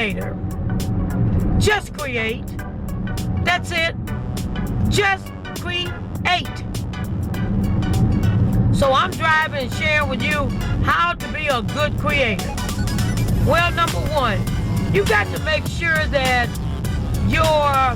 creator. Just create. That's it. Just create. So I'm driving and sharing with you how to be a good creator. Well, number one, you got to make sure that your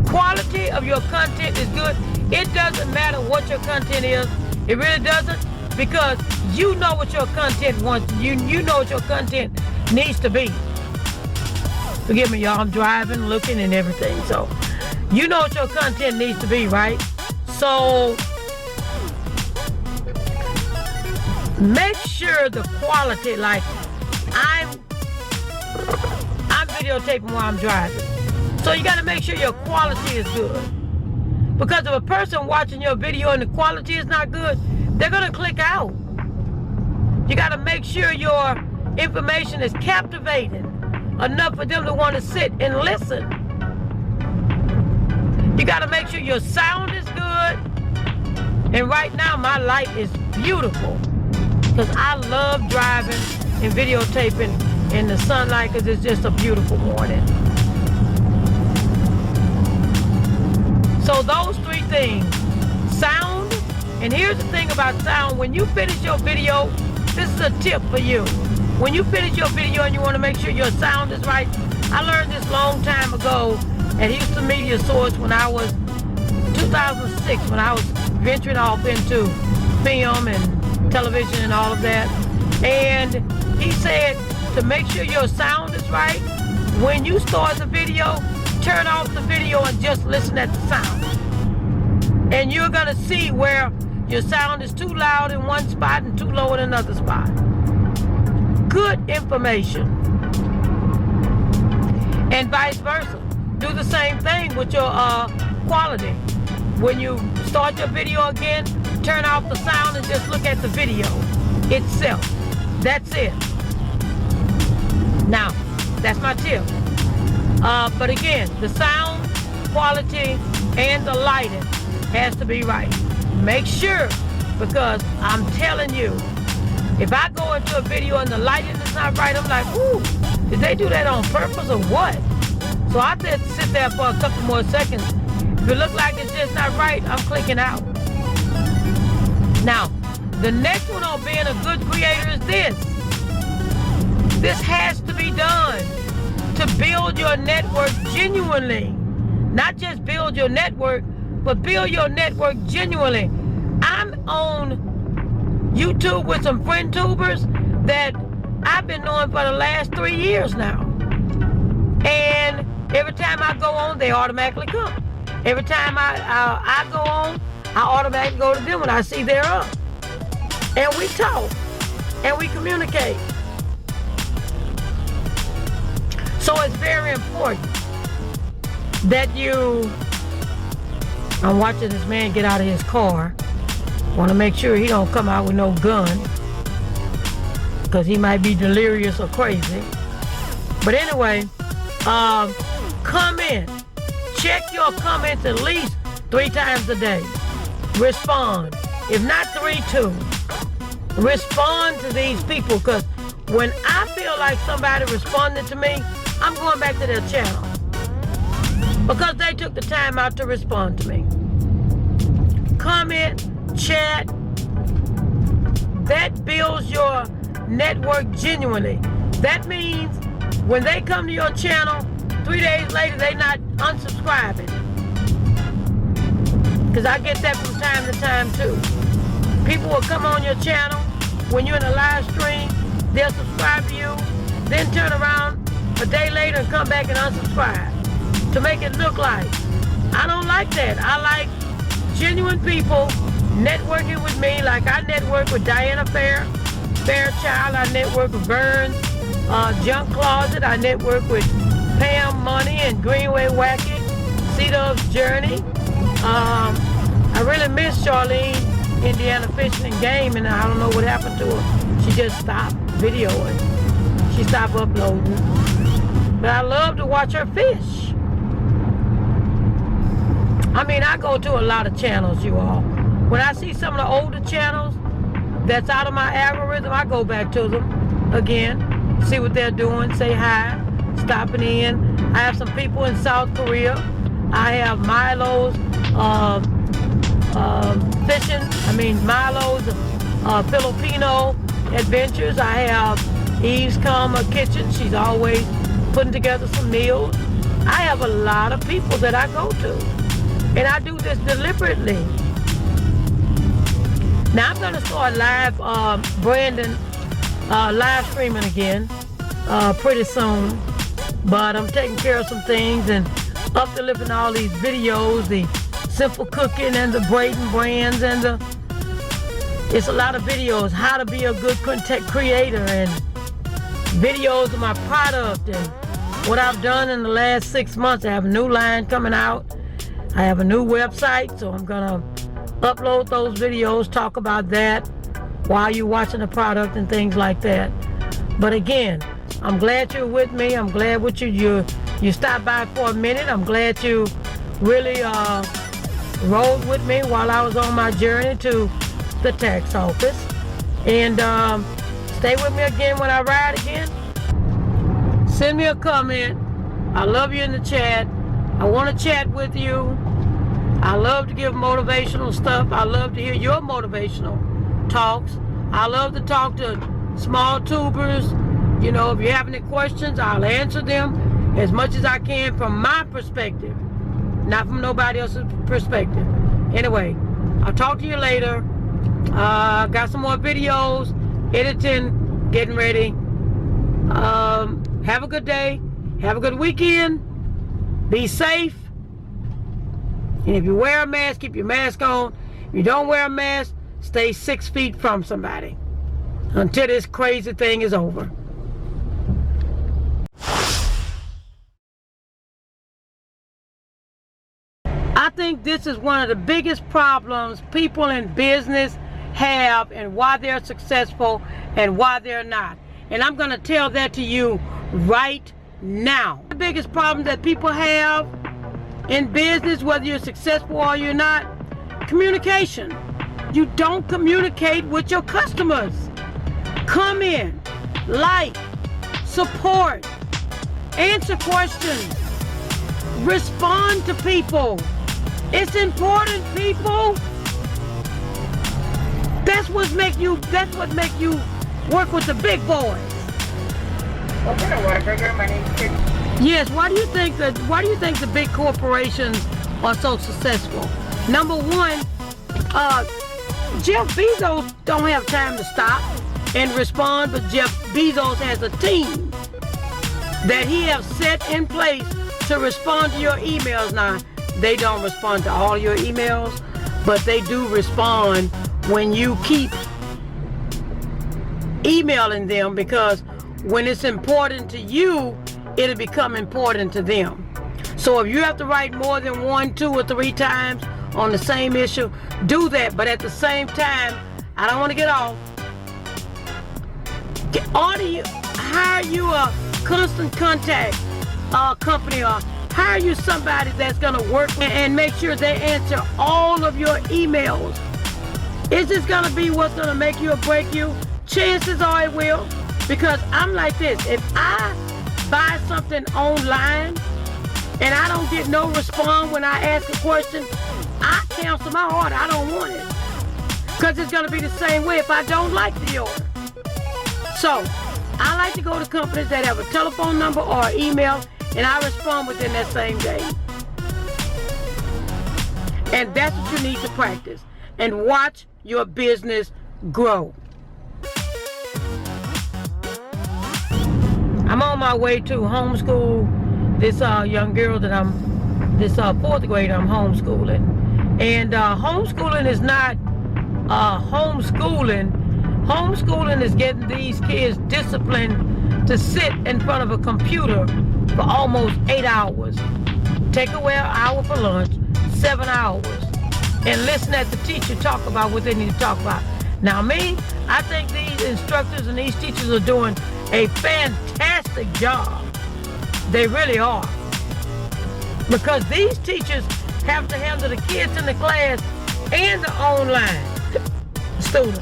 quality of your content is good. It doesn't matter what your content is. It really doesn't, because you know what your content wants. You know what your content needs to be. Forgive me, y'all. I'm driving, looking, and everything. So you know what your content needs to be, right? So make sure the quality, like I'm videotaping while I'm driving. So you got to make sure your quality is good. Because if a person watching your video and the quality is not good, they're going to click out. You got to make sure your information is captivating enough for them to want to sit and listen. You got to make sure your sound is good. And right now my light is beautiful, because I love driving and videotaping in the sunlight, because it's just a beautiful morning. So those three things: sound. And here's the thing about sound: when you finish your video, this is a tip for you. When you finish your video and you want to make sure your sound is right, I learned this long time ago at Houston Media Source when I was 2006, when I was venturing off into film and television and all of that. And he said to make sure your sound is right, when you start the video, turn off the video and just listen at the sound. And you're gonna see where your sound is too loud in one spot and too low in another spot. Good information. And vice versa. Do the same thing with your quality. When you start your video again, turn off the sound and just look at the video itself. That's it. Now, that's my tip. But again, the sound quality and the lighting has to be right. Make sure, because I'm telling you, if I go into a video and the lighting is not right, I'm like, ooh, did they do that on purpose or what? So I have to sit there for a couple more seconds. If it looks like it's just not right, I'm clicking out. Now, the next one on being a good creator is this. This has to be done to build your network genuinely. Not just build your network, but build your network genuinely. I'm on YouTube with some friend tubers that I've been knowing for the last 3 years now. And every time I go on, they automatically come. Every time I go on, I automatically go to them when I see they're up. And we talk. And we communicate. So it's very important that you... I'm watching this man get out of his car. Want to make sure he don't come out with no gun, because he might be delirious or crazy. But anyway, comment. Check your comments at least 3 times a day. Respond. If not 3, 2. Respond to these people, because when I feel like somebody responded to me, I'm going back to their channel, because they took the time out to respond to me. Comment, chat. That builds your network genuinely. That means when they come to your channel, 3 days later, they not unsubscribing. Because I get that from time to time too. People will come on your channel when you're in a live stream, they'll subscribe to you, then turn around a day later and come back and unsubscribe to make it look like. I don't like that. I like genuine people networking with me, like I network with Diana Fairchild, I network with Burns, Junk Closet, I network with Pam Money and Greenway Wacky, C-Dub's Journey. I really miss Charlene, Indiana Fishing and Game, and I don't know what happened to her. She just stopped videoing. She stopped uploading. But I love to watch her fish. I mean, I go to a lot of channels, you all. When I see some of the older channels that's out of my algorithm, I go back to them again. see what they're doing, say hi, stopping in. I have some people in South Korea. I have Milo's Milo's Filipino adventures. I have Eve's Karma Kitchen. She's always putting together some meals. I have a lot of people that I go to, and I do this deliberately. Now I'm gonna start live Brandon live streaming again pretty soon, but I'm taking care of some things and uplifting all these videos, the simple cooking and the Braden Brands and it's a lot of videos, how to be a good content creator, and videos of my product and what I've done in the last 6 months. I have a new line coming out. I have a new website, so I'm gonna upload those videos, talk about that while you're watching the product and things like that. But again, I'm glad you're with me. I'm glad with you stopped by for a minute. I'm glad you really rode with me while I was on my journey to the tax office. And stay with me again when I ride again. Send me a comment. I love you in the chat. I want to chat with you. I love to give motivational stuff. I love to hear your motivational talks. I love to talk to small tubers. You know, if you have any questions, I'll answer them as much as I can from my perspective, not from nobody else's perspective. Anyway, I'll talk to you later. Got some more videos, editing, getting ready. Have a good day. Have a good weekend. Be safe. And if you wear a mask, keep your mask on. If you don't wear a mask, stay 6 feet from somebody until this crazy thing is over. I think this is one of the biggest problems people in business have, and why they're successful and why they're not. And I'm going to tell that to you right now. The biggest problem that people have in business, whether you're successful or you're not, communication. You don't communicate with your customers. Come in, like, support, answer questions, respond to people. It's important, people. That's what make you work with the big boys. Welcome to Whataburger. My name's Chris. Yes, why do you think the big corporations are so successful? Number one, Jeff Bezos don't have time to stop and respond, but Jeff Bezos has a team that he has set in place to respond to your emails. Now, they don't respond to all your emails, but they do respond when you keep emailing them, because when it's important to you, it'll become important to them. So if you have to write more than 1, 2, or 3 times on the same issue, do that. But at the same time, I don't want to get off. Hire you a constant contact company, or hire you somebody that's going to work and make sure they answer all of your emails. Is this going to be what's going to make you or break you? Chances are it will, because I'm like this. If I buy something online and I don't get no response when I ask a question, I cancel my order. I don't want it, because it's going to be the same way if I don't like the order. So I like to go to companies that have a telephone number or email, and I respond within that same day. And that's what you need to practice and watch your business grow. I'm on my way to homeschool this young girl that this 4th grader I'm homeschooling. And homeschooling is not homeschooling. Homeschooling is getting these kids disciplined to sit in front of a computer for almost 8 hours. Take away an hour for lunch, 7 hours. And listen at the teacher talk about what they need to talk about. Now me, I think these instructors and these teachers are doing a fantastic job. They really are. Because these teachers have to handle the kids in the class and the online students.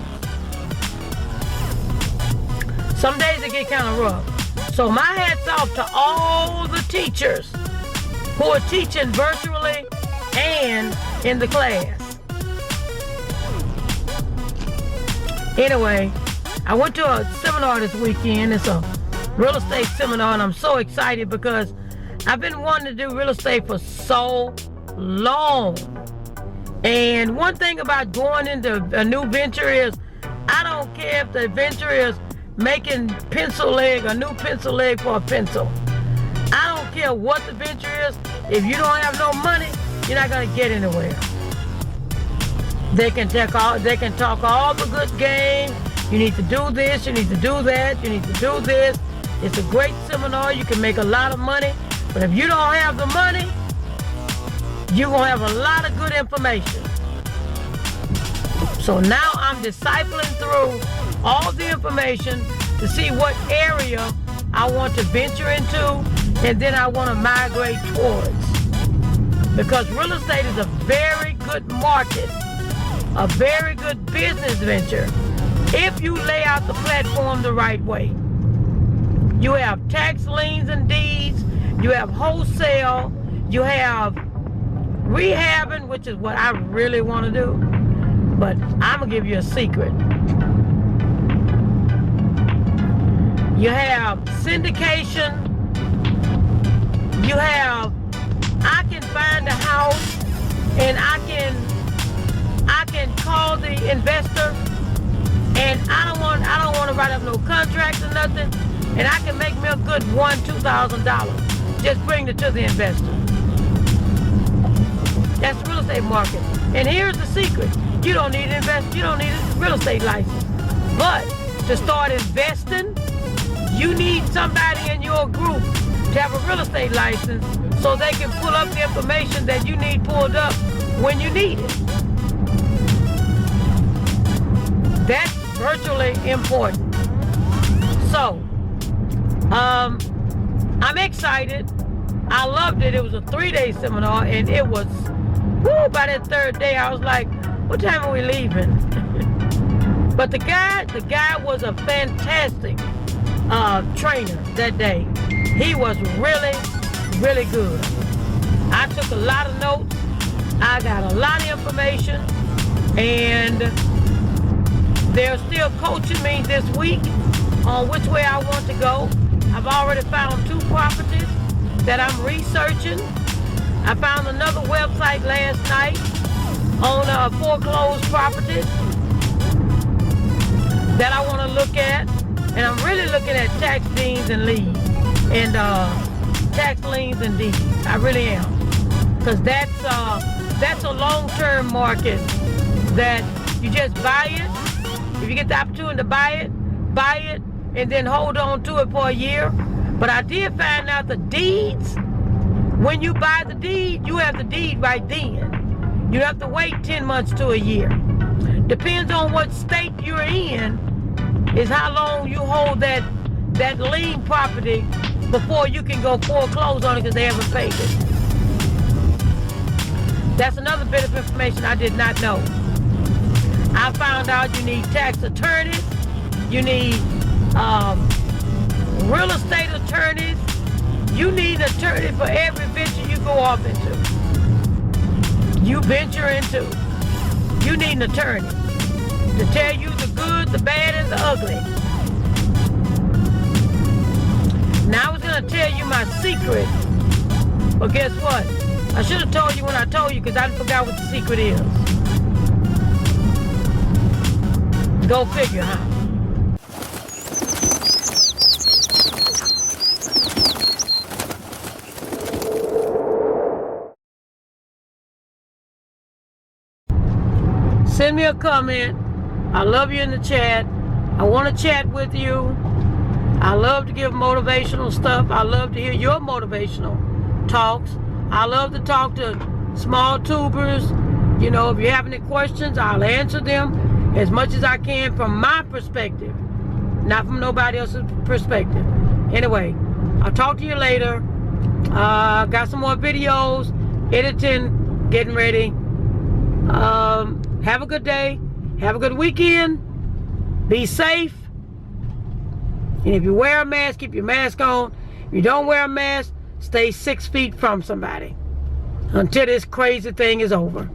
Some days it get kind of rough. So my hat's off to all the teachers who are teaching virtually and in the class. Anyway, I went to a seminar this weekend. It's a real estate seminar, and I'm so excited because I've been wanting to do real estate for so long. And one thing about going into a new venture is I don't care if the venture is making a new pencil leg for a pencil. I don't care what the venture is. If you don't have no money, you're not gonna get anywhere. They can talk all the good game. You need to do this, you need to do that, you need to do this. It's a great seminar, you can make a lot of money. But if you don't have the money, you're gonna have a lot of good information. So now I'm discipling through all the information to see what area I want to venture into, and then I want to migrate towards. Because real estate is a very good market, a very good business venture, if you lay out the platform the right way. You have tax liens and deeds, you have wholesale, you have rehabbing, which is what I really want to do. But I'm going to give you a secret. You have syndication. You have, I can find a house and I can call the investor, and I don't want to write up no contracts or nothing, and I can make me a good $1,000-$2,000. Just bring it to the investor. That's the real estate market. And here's the secret. You don't need a real estate license. But to start investing, you need somebody in your group to have a real estate license so they can pull up the information that you need pulled up when you need it. That's virtually important. So, I'm excited. I loved it. It was a 3-day seminar, and it was, by that third day, I was like, what time are we leaving? But the guy was a fantastic trainer that day. He was really, really good. I took a lot of notes. I got a lot of information, and they're still coaching me this week on which way I want to go. I've already found 2 properties that I'm researching. I found another website last night on foreclosed properties that I want to look at. And I'm really looking at tax liens and deeds. Tax liens and deeds. I really am. Because that's a long-term market that you just buy it. If you get the opportunity to buy it, and then hold on to it for a year. But I did find out the deeds, when you buy the deed, you have the deed right then. You have to wait 10 months to a year. Depends on what state you're in, is how long you hold that lien property before you can go foreclose on it because they haven't paid it. That's another bit of information I did not know. I found out you need tax attorneys, you need real estate attorneys, you need an attorney for every venture you go off into. You venture into. You need an attorney to tell you the good, the bad, and the ugly. Now I was going to tell you my secret, but guess what? I should have told you when I told you because I forgot what the secret is. Go figure, huh? Send me a comment. I love you in the chat. I want to chat with you. I love to give motivational stuff. I love to hear your motivational talks. I love to talk to small tubers. You know, if you have any questions, I'll answer them as much as I can from my perspective, not from nobody else's perspective. Anyway, I'll talk to you later. Got some more videos, editing, getting ready. Have a good day. Have a good weekend. Be safe. And if you wear a mask, keep your mask on. If you don't wear a mask, stay 6 feet from somebody until this crazy thing is over.